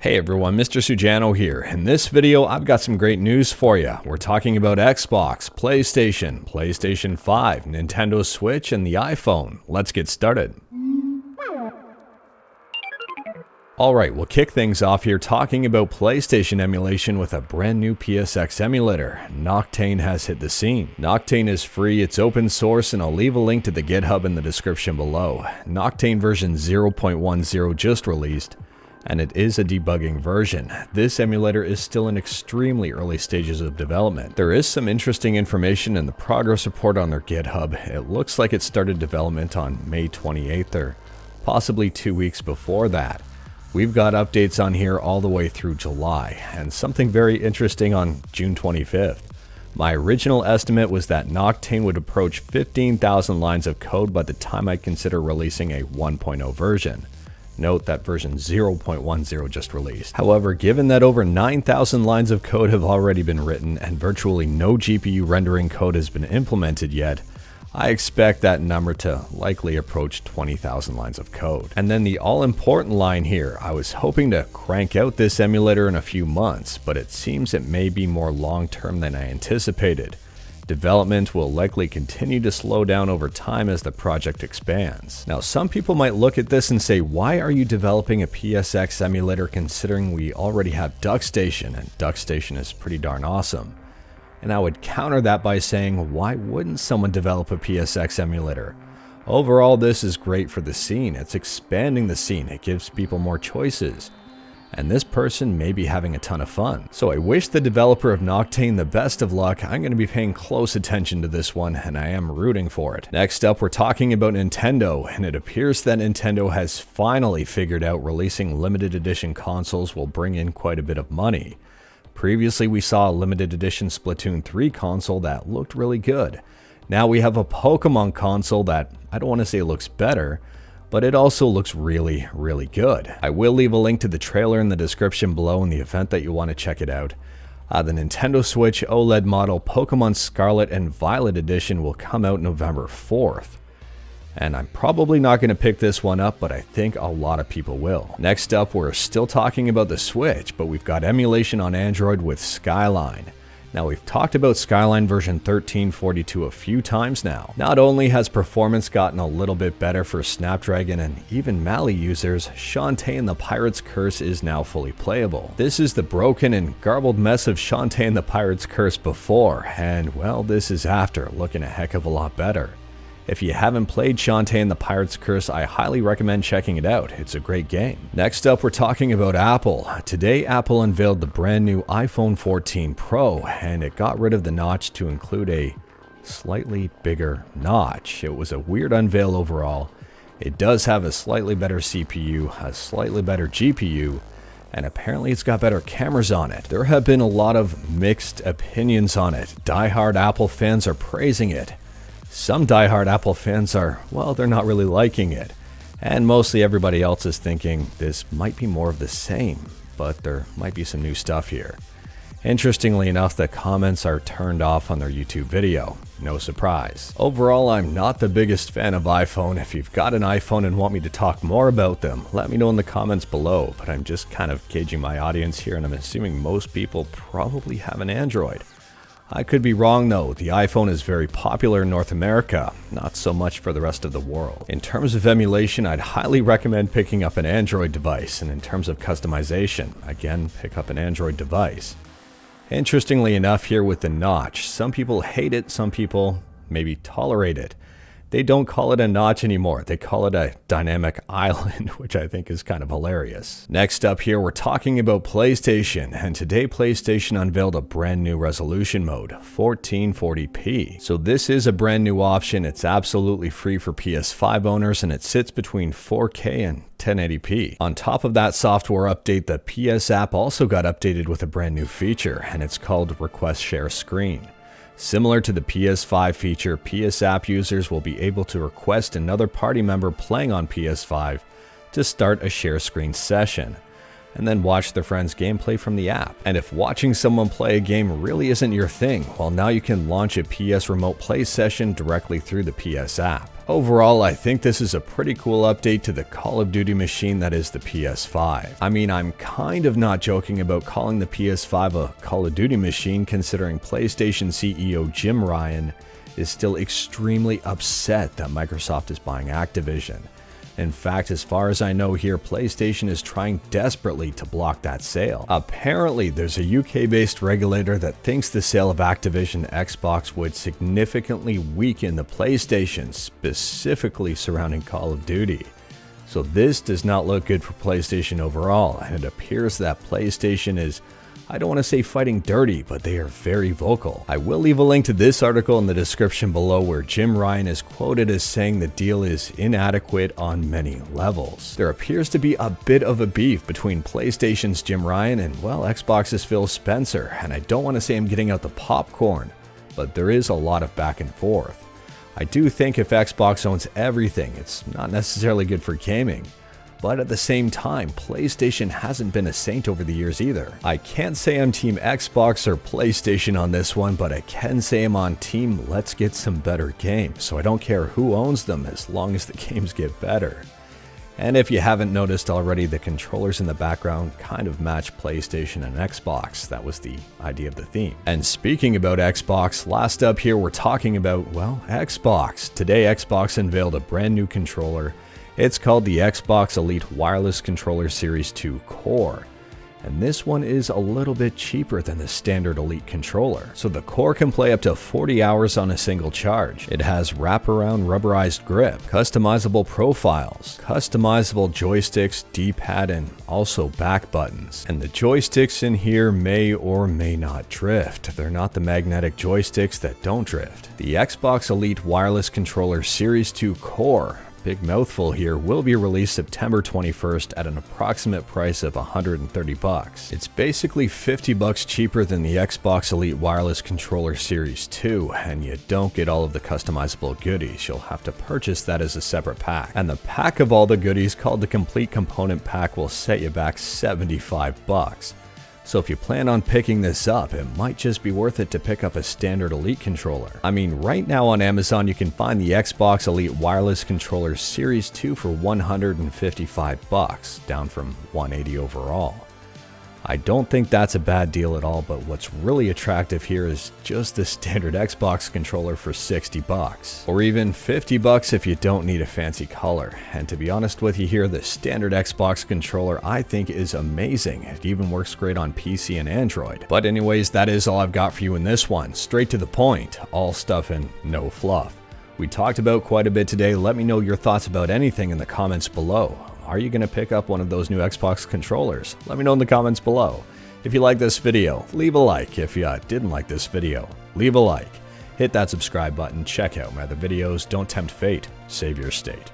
Hey everyone, Mr. Sujano here. In this video, I've got some great news for you. We're talking about Xbox, PlayStation, PlayStation 5, Nintendo Switch, and the iPhone. Let's get started. Alright, we'll kick things off here talking about PlayStation emulation with a brand new PSX emulator. Noctane has hit the scene. Noctane is free, it's open source, and I'll leave a link to the GitHub in the description below. Noctane version 0.10 just released, and it is a debugging version. This emulator is still in extremely early stages of development. There is some interesting information in the progress report on their GitHub. It looks like it started development on May 28th or possibly 2 weeks before that. We've got updates on here all the way through July, and something very interesting on June 25th. My original estimate was that Noctane would approach 15,000 lines of code by the time I'd consider releasing a 1.0 version. Note that version 0.10 just released. However, given that over 9,000 lines of code have already been written and virtually no GPU rendering code has been implemented yet, I expect that number to likely approach 20,000 lines of code. And then the all-important line here, I was hoping to crank out this emulator in a few months, but it seems it may be more long-term than I anticipated. Development will likely continue to slow down over time as the project expands. Now, some people might look at this and say, why are you developing a PSX emulator considering we already have DuckStation, and DuckStation is pretty darn awesome? And I would counter that by saying, why wouldn't someone develop a PSX emulator? Overall, this is great for the scene. It's expanding the scene. It gives people more choices. And this person may be having a ton of fun. So I wish the developer of Noctane the best of luck. I'm going to be paying close attention to this one, and I am rooting for it. Next up, we're talking about Nintendo, and it appears that Nintendo has finally figured out releasing limited edition consoles will bring in quite a bit of money. Previously, we saw a limited edition Splatoon 3 console that looked really good. Now we have a Pokemon console that, I don't want to say looks better, but it also looks really, really good. I will leave a link to the trailer in the description below in the event that you want to check it out. The Nintendo Switch OLED model Pokemon Scarlet and Violet Edition will come out November 4th. And I'm probably not going to pick this one up, but I think a lot of people will. Next up, we're still talking about the Switch, but we've got emulation on Android with Skyline. Now, we've talked about Skyline version 1342 a few times now. Not only has performance gotten a little bit better for Snapdragon and even Mali users, Shantae and the Pirate's Curse is now fully playable. This is the broken and garbled mess of Shantae and the Pirate's Curse before, and well, this is after, looking a heck of a lot better. If you haven't played Shantae and the Pirate's Curse, I highly recommend checking it out. It's a great game. Next up, we're talking about Apple. Today, Apple unveiled the brand new iPhone 14 Pro, and it got rid of the notch to include a slightly bigger notch. It was a weird unveil overall. It does have a slightly better CPU, a slightly better GPU, and apparently it's got better cameras on it. There have been a lot of mixed opinions on it. Die-hard Apple fans are praising it. Some die-hard Apple fans are, well, they're not really liking it. And mostly everybody else is thinking this might be more of the same, but there might be some new stuff here. Interestingly enough, the comments are turned off on their YouTube video. No surprise. Overall, I'm not the biggest fan of iPhone. If you've got an iPhone and want me to talk more about them, let me know in the comments below. But I'm just kind of gauging my audience here, and I'm assuming most people probably have an Android. I could be wrong though. The iPhone is very popular in North America, not so much for the rest of the world. In terms of emulation, I'd highly recommend picking up an Android device, and in terms of customization, again, pick up an Android device. Interestingly enough here with the notch, some people hate it, some people maybe tolerate it. They don't call it a notch anymore. They call it a dynamic island, which I think is kind of hilarious. Next up here, we're talking about PlayStation, and today PlayStation unveiled a brand new resolution mode, 1440p. So this is a brand new option. It's absolutely free for PS5 owners, and it sits between 4K and 1080p. On top of that software update, the PS app also got updated with a brand new feature, and it's called Request Share Screen. Similar to the PS5 feature, PS App users will be able to request another party member playing on PS5 to start a share screen session, and then watch their friend's gameplay from the app. And if watching someone play a game really isn't your thing, well, now you can launch a PS Remote Play session directly through the PS App. Overall, I think this is a pretty cool update to the Call of Duty machine that is the PS5. I mean, I'm kind of not joking about calling the PS5 a Call of Duty machine, considering PlayStation CEO Jim Ryan is still extremely upset that Microsoft is buying Activision. In fact, as far as I know here, PlayStation is trying desperately to block that sale. Apparently, there's a UK-based regulator that thinks the sale of Activision Xbox would significantly weaken the PlayStation, specifically surrounding Call of Duty. So this does not look good for PlayStation overall, and it appears that PlayStation is, I don't want to say fighting dirty, but they are very vocal. I will leave a link to this article in the description below, where Jim Ryan is quoted as saying the deal is inadequate on many levels. There appears to be a bit of a beef between PlayStation's Jim Ryan and, well, Xbox's Phil Spencer, and I don't want to say I'm getting out the popcorn, but there is a lot of back and forth. I do think if Xbox owns everything, it's not necessarily good for gaming. But at the same time, PlayStation hasn't been a saint over the years either. I can't say I'm Team Xbox or PlayStation on this one, but I can say I'm on Team Let's Get Some Better Games, so I don't care who owns them as long as the games get better. And if you haven't noticed already, the controllers in the background kind of match PlayStation and Xbox. That was the idea of the theme. And speaking about Xbox, last up here we're talking about, well, Xbox. Today Xbox unveiled a brand new controller. It's called the Xbox Elite Wireless Controller Series 2 Core, and this one is a little bit cheaper than the standard Elite controller. So the Core can play up to 40 hours on a single charge. It has wraparound rubberized grip, customizable profiles, customizable joysticks, D-pad, and also back buttons. And the joysticks in here may or may not drift. They're not the magnetic joysticks that don't drift. The Xbox Elite Wireless Controller Series 2 Core, big mouthful here, will be released September 21st at an approximate price of $130. It's basically $50 cheaper than the Xbox Elite Wireless Controller Series 2, and you don't get all of the customizable goodies. You'll have to purchase that as a separate pack. And the pack of all the goodies, called the Complete Component Pack, will set you back $75. So if you plan on picking this up, it might just be worth it to pick up a standard Elite controller. I mean, right now on Amazon you can find the Xbox Elite Wireless Controller Series 2 for $155, down from $180 overall. I don't think that's a bad deal at all, but what's really attractive here is just the standard Xbox controller for $60, or even $50 if you don't need a fancy color. And to be honest with you here, the standard Xbox controller I think is amazing. It even works great on PC and Android. But anyways, that is all I've got for you in this one. Straight to the point, all stuff and no fluff. We talked about quite a bit today. Let me know your thoughts about anything in the comments below. Are you going to pick up one of those new Xbox controllers? Let me know in the comments below. If you like this video, leave a like. If you didn't like this video, leave a like. Hit that subscribe button, check out my other videos. Don't tempt fate, save your state.